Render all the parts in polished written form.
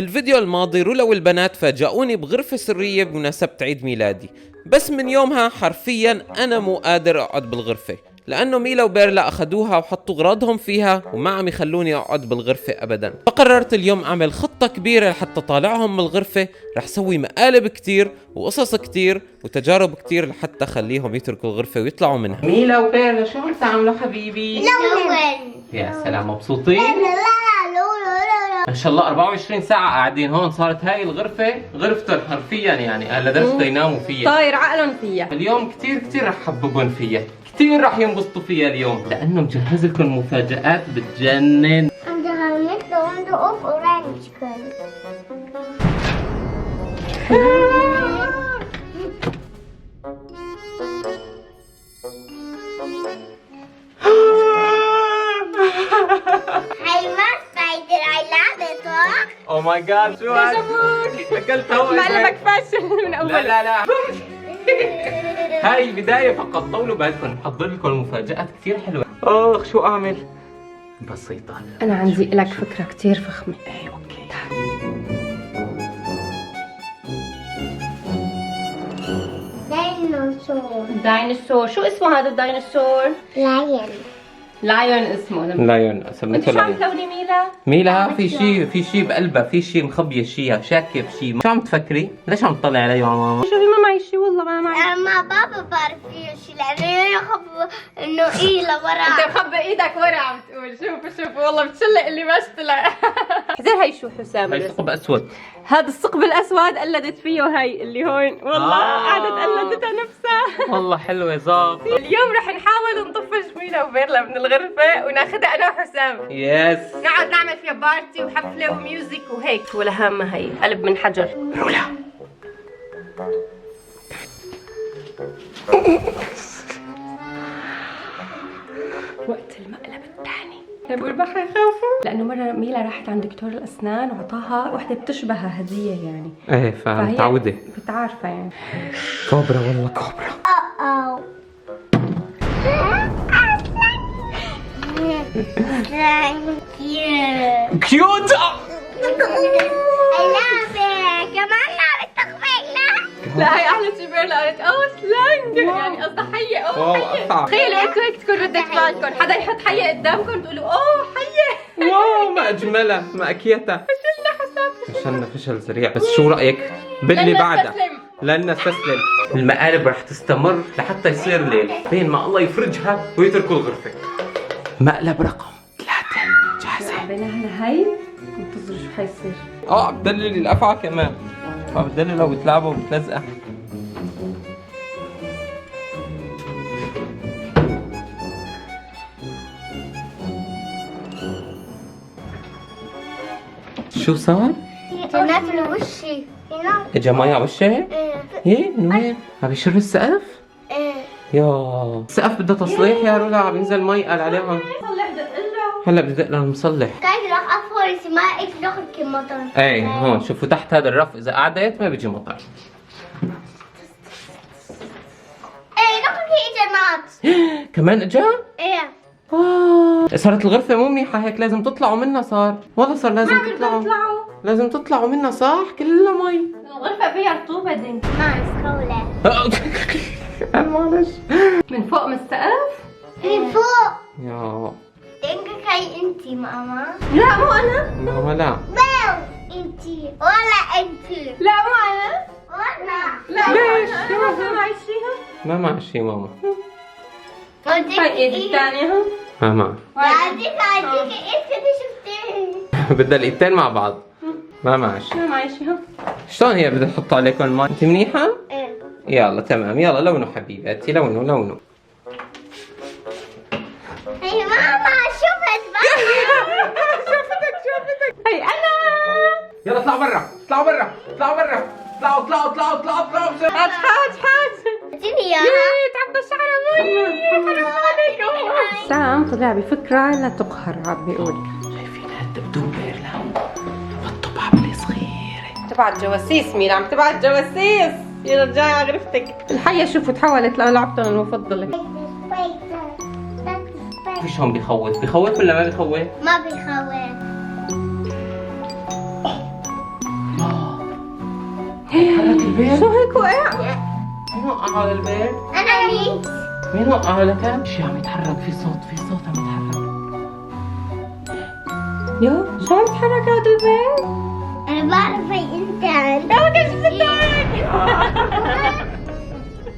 الفيديو الماضي رولا والبنات فاجأوني بغرفة سرية بمناسبة عيد ميلادي، بس من يومها حرفيا أنا مو قادر أقعد بالغرفة، لأنه ميلا وبيرلا أخدوها وحطوا أغراضهم فيها وما عم يخلوني أقعد بالغرفة أبدا. فقررت اليوم أعمل خطة كبيرة لحتى طالعهم من الغرفة. رح سوي مقالب كتير وقصص كتير وتجارب كتير لحتى خليهم يتركوا الغرفة ويطلعوا منها. ميلا وبيرلا شو عم تعملوا حبيبي؟ لون. يا سلام مبسوطين؟ ما شاء الله 24 ساعة قاعدين هون. صارت هاي الغرفة غرفتهم حرفيا، يعني أهل درس يناموا فيها. طاير عقلهم فيها. اليوم كتير رح حببهم فيها، كتير رح ينبسطوا فيها اليوم، لأنه مجهز لكم مفاجآت بتجنن. عنده هالمثل وعنده اوف اورانج كان. او ماي جاد شو هاد؟ اكلت هوا مقلبك فاشل من اول. لا هاي البداية فقط، طولوا بالكم، محضر لكم مفاجآت كثير حلوة. شو اعمل؟ بسيطة. انا عندي لك فكرة كتير فخمة. ايه اوكي. دايناصور. شو اسمه هذا الدايناصور؟ لايون اسمه. لايون انت سميته شو عم لايون. تلوني ميلا؟ ميلا في شيء بقلبها، في شيء مخبية شيء، شاكة بشيء. شو عم تفكري؟ ليش عم تطلعي علي يا ماما؟ شوفي ما معي شيء والله ما معي. ما بابا بعرف فيه شيء لانه يخب انه لورا. انت مخبي ايدك ورا عم تقول. شوف والله بتشلق اللي ما اشتلق. احذر هاي شو حسام؟ هاي ثقب اسود. هذا الثقب الاسود قلدت فيه هاي اللي هون والله قعدت قلدتها نفسها. والله حلوة ظابط. اليوم رح نحاول نطفش ميلا وبيرلا من الغرفة وناخذها انا وحسام. يس. نقعد نعمل فيها بارتي وحفلة وميوزك وهيك. ولا هامة هي قلب من حجر. رولا وقت المقلب الثاني. بقول بحر يخافوا لانه مرة ميلا راحت عند دكتور الاسنان وعطاها وحدة بتشبهها هدية يعني. ايه فمتعودة. بتعرفها يعني. كوبرا والله كوبرا. كيوت. كمان لعبة تخفينا. لا هي احلى شي بيرلا قالت سلانج يعني قصدها حية. واو حية. أفعى. تخيلوا انتوا هيك تكون ردة فعلكم، حدا يحط حية قدامكم تقولوا حية. واو ما اجملها ما اكيتها. فشلنا حسام. فشلنا فشل ذريع. بس شو رايك باللي بعدها؟ لن نستسلم. المقالب رح تستمر لحتى يصير ليل، بين ما الله يفرجها ويتركوا الغرفة. مقلب رقم 3 جاهزة. عبيناها هاي انتظروا شو حيصير. بدلل الافعى كمان. بدللها وبتلعبها وبتلزقها. شو صار؟ هناك وشي هنا. اجا مي على وشها؟ ايه من وين؟ عم يشر السقف؟ ايه يا السقف بده تصليح يا رولا، عم ينزل مي قال عليهم. صلح دق له. هلا بدي ادق له المصلح. كيف رح افور ما ادخل كمطر. ايه هون شوفوا تحت هذا الرف اذا قعدت ما بيجي مطر. ايه دخل في اجانات. كمان اجا؟ ايه صارت الغرفة مو منيحة هيك، لازم تطلعوا منها. صار والله صار لازم ما تطلعوا. تطلعوا. لازم تطلعوا منها صح؟ كلها مي. الغرفة فيها رطوبة دنك. ما مسكولة. معلش. من فوق من السقف؟ من فوق. يا دنك هاي انتي ماما. لا مو انا. ماما لا. واو انتي ولا انتي. لا مو انا. وانا. لا ليش؟ ما معي شيء. ما معي شي ماما. هاي ايدي الثانية هون. ما معي. هذيك انت شفتيه. بدها الايدتين مع بعض. ما معي شي. ما معي شيء هون. شلون هي بدها تحط عليكم الماء؟ انت منيحة؟ ايه يلا تمام، يلا لونوا حبيبتي، لونوا. هي ماما شوفت بقى. شوفتك. هاي انا. يلا اطلعوا برا. اطلعوا بسرعة. حاج. اديني اياها. تعبى الشعر ابوي. سام طلع بفكرة لا تقهر عم بيقول. شايفين هالدبدوب بيرلا؟ بطوا بعملة صغيرة. تبعت جواسيس مين عم تبعت جواسيس. يلا رجعي على غرفتك. الحية شوفوا تحولت للعبتهم المفضلة. فيش هون بيخوف ولا ما بيخوف؟ ما بيخوف. البيت؟ شو هيك وقع؟ مين وقع على البيت؟ أنا مين؟ مين وقع على كم؟ شي عم يتحرك، في صوت عم يتحرك. يو شو عم يتحرك هذا البيت؟ أنا بعرف هي أنت لا ما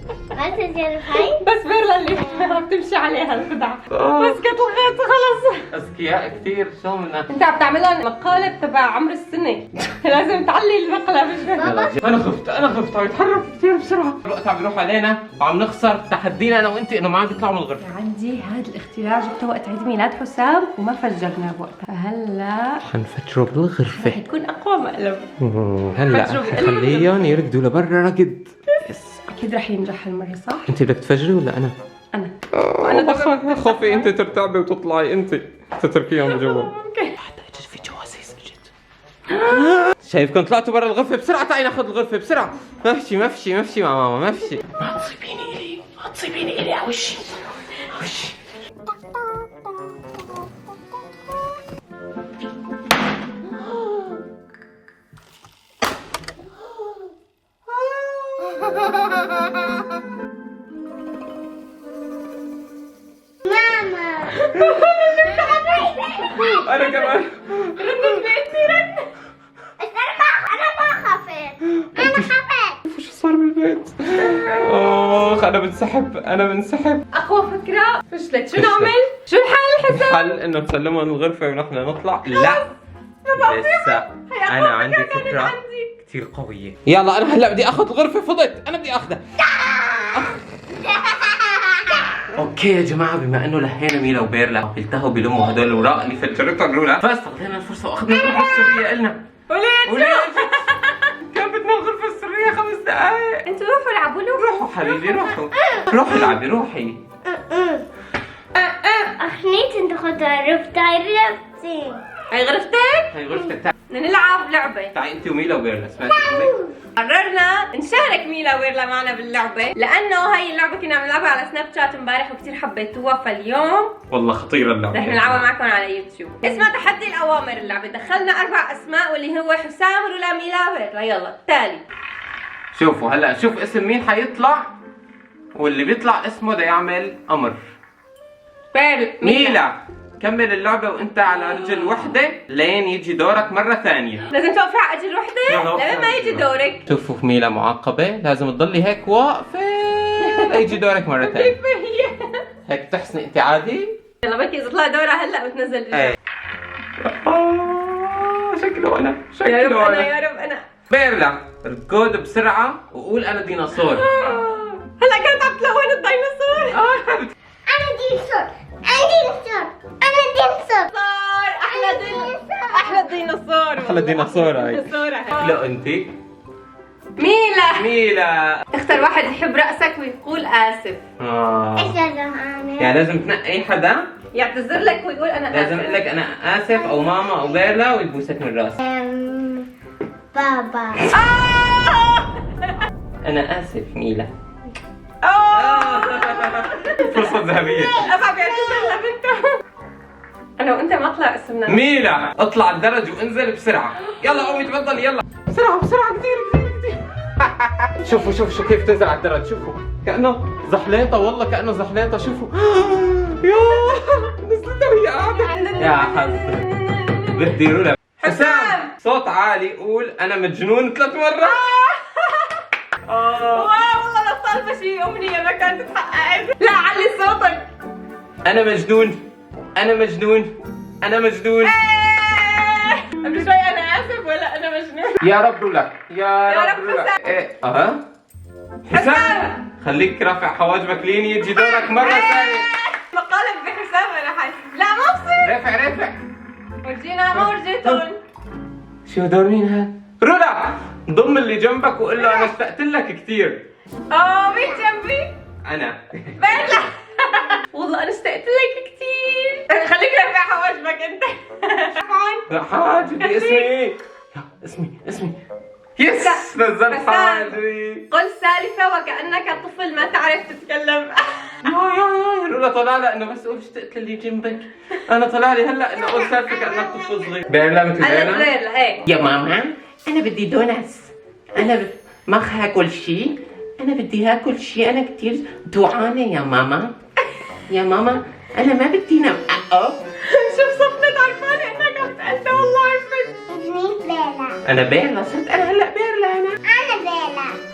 كنت ما تجرب هاي؟ بس بيرلا اللي عم تمشي عليها الخدعة. مسكت الغيط خلص. اذكياء كثير، شو منها؟ انت عم تعمل لهم مقالب تبع عمر السنة. لازم تعلي المقلب شوي. انا خفت عم يتحرك كثير بسرعه، الوقت عم يروح علينا وعم نخسر تحدينا انا وانت انه ما عم يطلعوا من الغرفه. عندي هذا الاختراع جبته وقت عيد ميلاد حسام وما فجرناه بوقتها، فهلا حنفجره بالغرفه. رح يكون اقوى مقلب. هلا فجروا خليهم يركضوا لبرا ركض. يس. اكيد رح ينجح المرة صح؟ انت بدك تفجري ولا انا؟ انا انا خوفي انت ترتعبي وتطلعي انت تتركيهم جوا. اوكي. في جواسيس بجد. شايفكم طلعتوا برا الغرفه بسرعه، تعي ناخذ الغرفه بسرعه. ما فيش مع ماما، ما فيش. ما تصيبيني الي على وشي. ماما انا كمان. أنا ما خفت. أنا خفت. شو صار بالبيت؟ انا بنسحب. اقوى فكرة فشلت، شو نعمل؟ شو الحل حسام؟ الحل انه نسلمهم الغرفه ونحن نطلع. لا لسه انا عندي فكره كثير قويه. يلا انا هلا بدي اخذ الغرفه، فضت انا بدي اخذها. اوكي يا جماعه، بما انه لهينا ميلا وبيرلا التهوا بلموا هدول الاوراق اللي فجرتهم رولا، فاستغلينا الفرصه واخذنا الغرفه السريه النا. وليش؟ كان بدنا الغرفه السريه 5 دقائق. انتوا روحوا العبوا له. روحوا حبيبي روحوا العبي روحي. أخنيت أنت خدت عرفتي. هاي غرفتك؟ هاي غرفتك. بدنا نلعب لعبة. تعي انت وميلا وبيرلا، سمعتي؟ قررنا نشارك ميلا وبيرلا معنا باللعبة، لأنه هاي اللعبة كنا عم نلعبها على سناب شات امبارح وكثير حبيتوها، فاليوم والله خطيرة اللعبة. رح نلعبها معكم على يوتيوب. اسمها تحدي الأوامر اللعبة، دخلنا 4 أسماء واللي هو حسام رولا ميلا وبيرلا. يلا تالي. شوفوا هلا نشوف اسم مين حيطلع، واللي بيطلع اسمه ده يعمل أمر. بيرلا ميلا كمل اللعبة وانت على رجل وحدة لين يجي دورك مرة ثانية. لازم توقفي على أجل وحدة لين ما يجي دورك. شوفوا ميلا معاقبة، لازم تضلي هيك واقفة ليجي دورك مرة ثانية. كيف هي؟ هيك تحسني انت عادي؟ يلا بكي إذا طلع دورها هلا وتنزل جوا. ايه. شكله أنا يا رب أنا يا رب أنا. بيرلا ركض بسرعة وقول أنا ديناصور. هلا كانت عم تلون الديناصور. أنا ديناصور. صار أحلى ديناصور. أحلى ديناصور هاي. ديناصور هاي. لا انت ميلا اختر واحد يحب رأسك ويقول آسف. إيش هذا أنا؟ يعني لازم تنقي حدا يعتذر لك ويقول أنا آسف. لازم اقول لك انا اسف او ماما او بيرلا ويبوسك من راسك. بابا. انا اسف ميلا. فرصة ذهبية. أبغى بيعتذر لبنته. أنا وأنت ما طلع اسمنا. ميلا اطلع الدرج وانزل بسرعة. يلا قومي تفضلي يلا. بسرعة كثير. شوفوا كيف تنزل على الدرج. شوفوا كأنه زحليطة، والله كأنه زحليطة. شوفوا يا نزلت وهي قاعدة. يا حظ بدي رولا. حسام صوت عالي قول انا مجنون 3 مرات. واو والله لو طالبة شيء أمنية ما كانت تتحقق. لا علي صوتك. انا مجنون. قبل شوي أنا آسف ولا أنا مجنون. يا رب رولا. يا رب رولا. حسام. ايه حسام خليك رافع حواجبك لين يجي دورك مرة ثانية. مقالب بحسام أنا حاسس. لا ما بصير. رافع. ورجينا ما ورجيتهم. شو دور مين هاد؟ رولا ضم اللي جنبك وقول له انا اشتقت لك كثير. مين جنبي؟ انا بيرلا. والله انا اشتقت لك كثير. خليك رافع حواجبك انت. حاجبي اسمي يس نزلت حاجبي. قل سالفة وكأنك طفل ما تعرف تتكلم. يا رولا طلع لي انه بس قول اشتقت للي جنبك. انا طلع لي هلا انه قول سالفة كأنك طفل صغير. بيرلا مثل بيرلا ايه يا ماما انا بدي دوناتس. ما هاكل شيء. انا بدي هاكل شيء، انا كتير جوعانه يا ماما. يا ماما انا ما بدي نام. شوف صفنت عرفانه انك عم تقلد. والله عرفت. اسمي بيلا. انا بيلا صرت انا هلا بيرلا. أنا بيلا.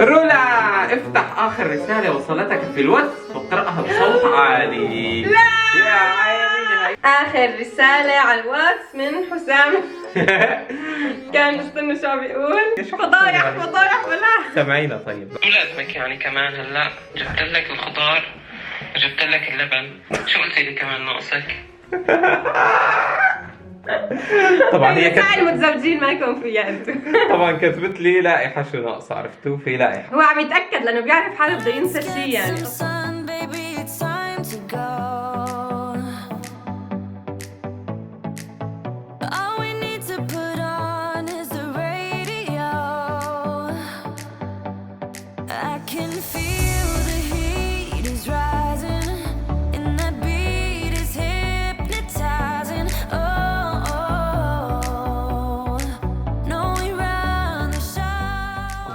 رولا افتح اخر رساله وصلتك في الواتس واقراها بصوت عالي. لا يا عيني هاي. اخر رساله على الواتس من حسام. كان مستني شو عم بيقول. فضايح بلا. سمعينا طيب. ولازمك يعني كمان هلا جبت لك الخضار، جبت لك اللبن، شو قلتي لي كمان ناقصك؟ طبعا هي ساعة المتزوجين ما يكون فيها انتو. طبعا كتبت لي لائحه شو ناقصه، عرفتوا في لائحه. هو عم يتاكد لانه بيعرف حاله بده ينسى شيء يعني.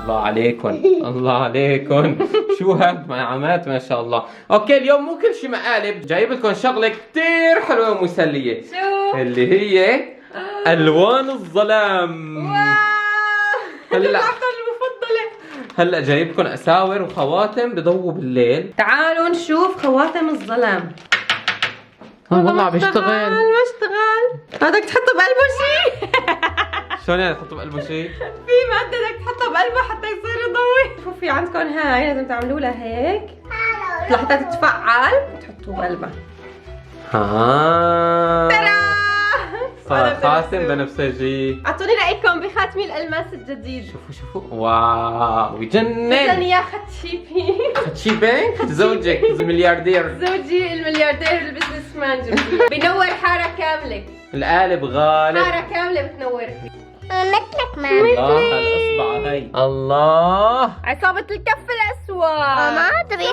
الله عليكم الله عليكم. شو هاد منعمات ما شاء الله. اوكي اليوم مو كل شيء مقالب، جايب لكم شغله كثير حلوه ومسليه. شو؟ اللي هي الوان الظلام. هلا المفضله. هلا جايب لكم اساور وخواتم بضووا بالليل. تعالوا نشوف خواتم الظلام. والله عم بيشتغل. ما اشتغل. بدك تحطه بقلبه شيء. شلون يعني تحطوا بقلبه شيء؟ في مادة بدك تحطها بقلبه حتى يصير يضوي. شوفي عندكم هاي لازم تعملوا لها هيك لحتى تتفعل تحطوه بقلبها. ترى صار خاتم بنفسجي. اعطوني رايكم بخاتم الالماس الجديد. شوفوا واو بجنن. يا ختشيبي. ختشيبي زوجك الملياردير. زوجي الملياردير البزنس مان جنبي. بنور حارة كاملة. القالب غالب. حارة كاملة بتنور. مثلك ما. الله هالاصبع هي. الله عصابة الكف الأسود. ماما تبي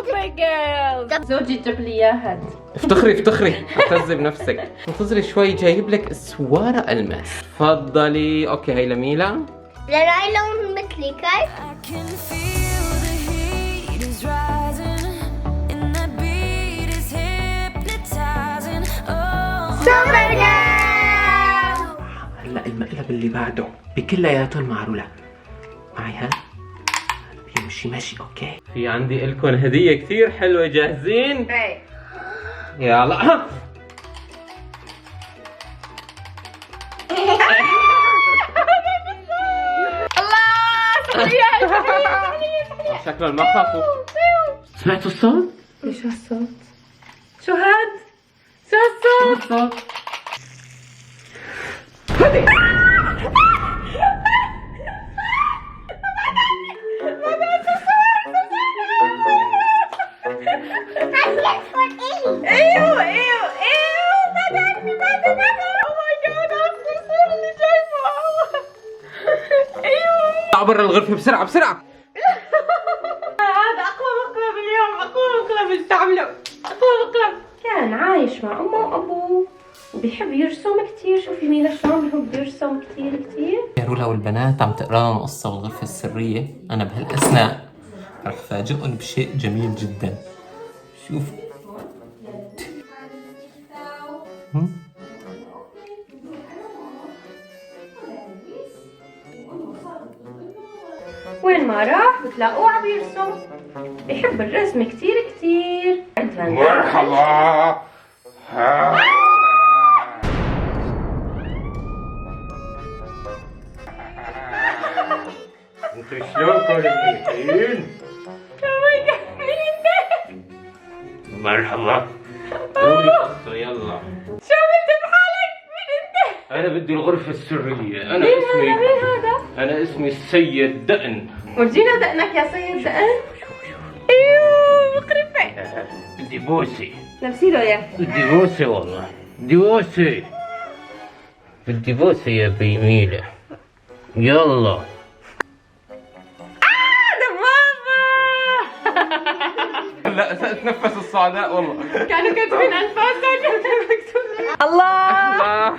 زوجي جاب لي اياها. افتخري اعتزي بنفسك. انتظري شوي جايب لك اسواره الماس. تفضلي. اوكي هي لميلا. لأنه أي لون مثلي كيف؟ هلا المقلب اللي بعده بكلياته المعروله معي. ها يمشي ماشي. اوكي في عندي لكم هديه كثير حلوه. جاهزين؟ ايه يلا. شكله ما خافوا. سمعتوا الصوت؟ ايش هالصوت؟ شو هاد؟ شو هالصوت؟ ايوه طلعوا برا الغرفه بسرعه بسرعه. هذا اقوى مقلب اليوم. اقوى مقلب بتعمله. اقوى مقلب. كان عايش مع امه وابوه وبيحب يرسم كثير. شوفي ميلا شلون بيحب يرسم كثير. يا رولا والبنات عم تقرا لهم قصه بالغرفه السريه. انا بهالاثناء رح فاجئهم بشيء جميل جدا. شوف وين ما راح بتلاقوه عم يرسم. بيحب الرسم كثير كثير. مرحبا. انتوا شلونكم منيحين؟ مرحبا. قولي قصة يلا. شو عملت بحالك؟ مين انت؟ أنا بدي الغرفة السرية. أنا مين اسمي هذا؟ مين هذا؟ أنا اسمي السيد دقن. ورجينا دقنك يا سيد دقن. ايوه مقرفة. بدي بوسي. لبسي له اياه. بدي بوسي والله. بدي بوسي. بدي بوسي يا بيميلة. يلا. لا تنفس الصعداء والله. كانوا كاتبين انفاسك. الله.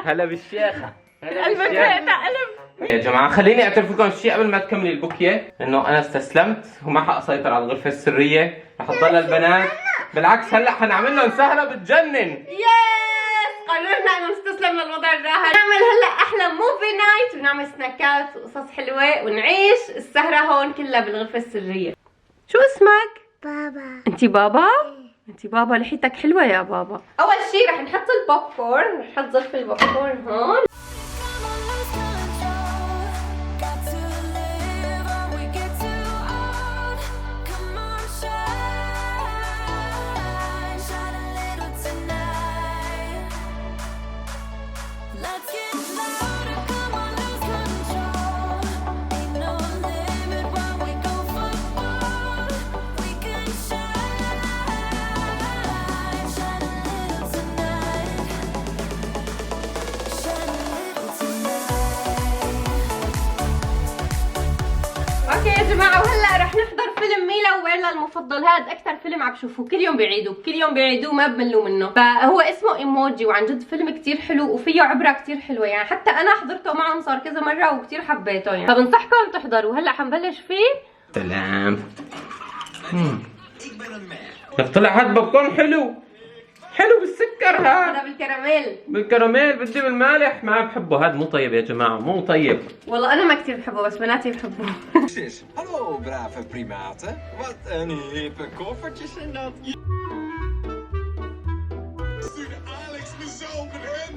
هلا بالشيخة. قلبك هيك قلب. يا جماعة خليني اعترف لكم شيء قبل ما تكملي البوكيه، انه انا استسلمت وما حاسيطر على الغرفة السرية، رح تضل البنات. بالعكس هلا حنعمل لهم سهرة بتجنن. يس، قررنا انه نستسلم للوضع الراهن، نعمل هلا احلى موفي نايت ونعمل سناكات وقصص حلوة ونعيش السهرة هون كلها بالغرفة السرية. شو اسمك؟ بابا. انتي بابا؟ انتي بابا، لحيتك حلوة يا بابا. اول شي رح نحط البوب كورن، رح نحط ظرف البوب كورن هون. اوكي يا جماعة، وهلا رح نحضر فيلم ميلا وبيرلا المفضل. هذا أكثر فيلم عم بشوفه، كل يوم بيعيدوه ما بملوا منه. فهو اسمه ايموجي، وعن جد فيلم كتير حلو وفيه عبرة كتير حلوة يعني. حتى أنا حضرته معهم صار كذا مرة وكتير حبيته يعني، فبنصحكم تحضروا. هلا حنبلش فيه. سلام. طلع هاد بوب كورن حلو بالسكر. هاد هذا بالكراميل. بالكراميل، بدي بالمالح ما بحبه. هاد مو طيب يا جماعة، مو طيب. والله أنا ما كتير بحبه بس بناتي بحبوه. Hallo brave primaten, wat een hippe koffertjes zijn dat. Stuurde Alex me zo erin?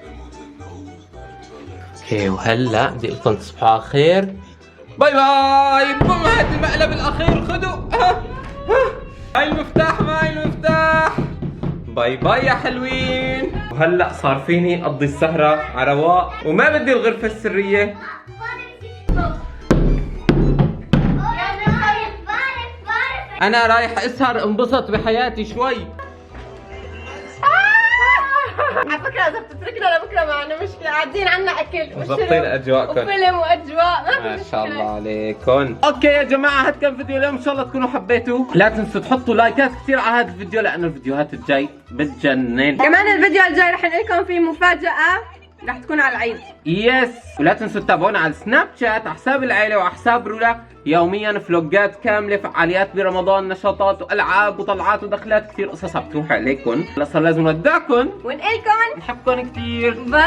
We moeten nodig naar het toilet. اوكي، وهلا بدي اقول لكم تصبحوا على خير. باي باي. بوم، هات المقلب الاخير خذوا. هاي المفتاح، معي المفتاح. باي باي يا حلوين. وهلا صار فيني اقضي السهرة على رواق وما بدي الغرفة السرية. انا رايح اسهر انبسط بحياتي شوي. على فكرة إذا بتتركنا لبكرة ما عندنا مشكلة، عادين عنا أكل مظبطين اجواءكم وفيلم وأجواء، ما ما في شاء مشكلة. الله عليكم. اوكي يا جماعه، هاد كان فيديو اليوم، ان شاء الله تكونوا حبيتوه. لا تنسوا تحطوا لايكات كثير على هذا الفيديو لانه الفيديوهات الجاي بتجنن. كمان الفيديو الجاي رح نقلكم فيه مفاجأة رح تكون على العيد. يس، ولا تنسوا تتابعونا على سناب شات على حساب العيله وعلى حساب رولا، يوميا فلوجات كامله، فعاليات برمضان، نشاطات والعاب وطلعات ودخلات كثير، قصص بتروح عليكم. هلا صار لازم نودعكم ونقلكم نحبكم كثير. باي.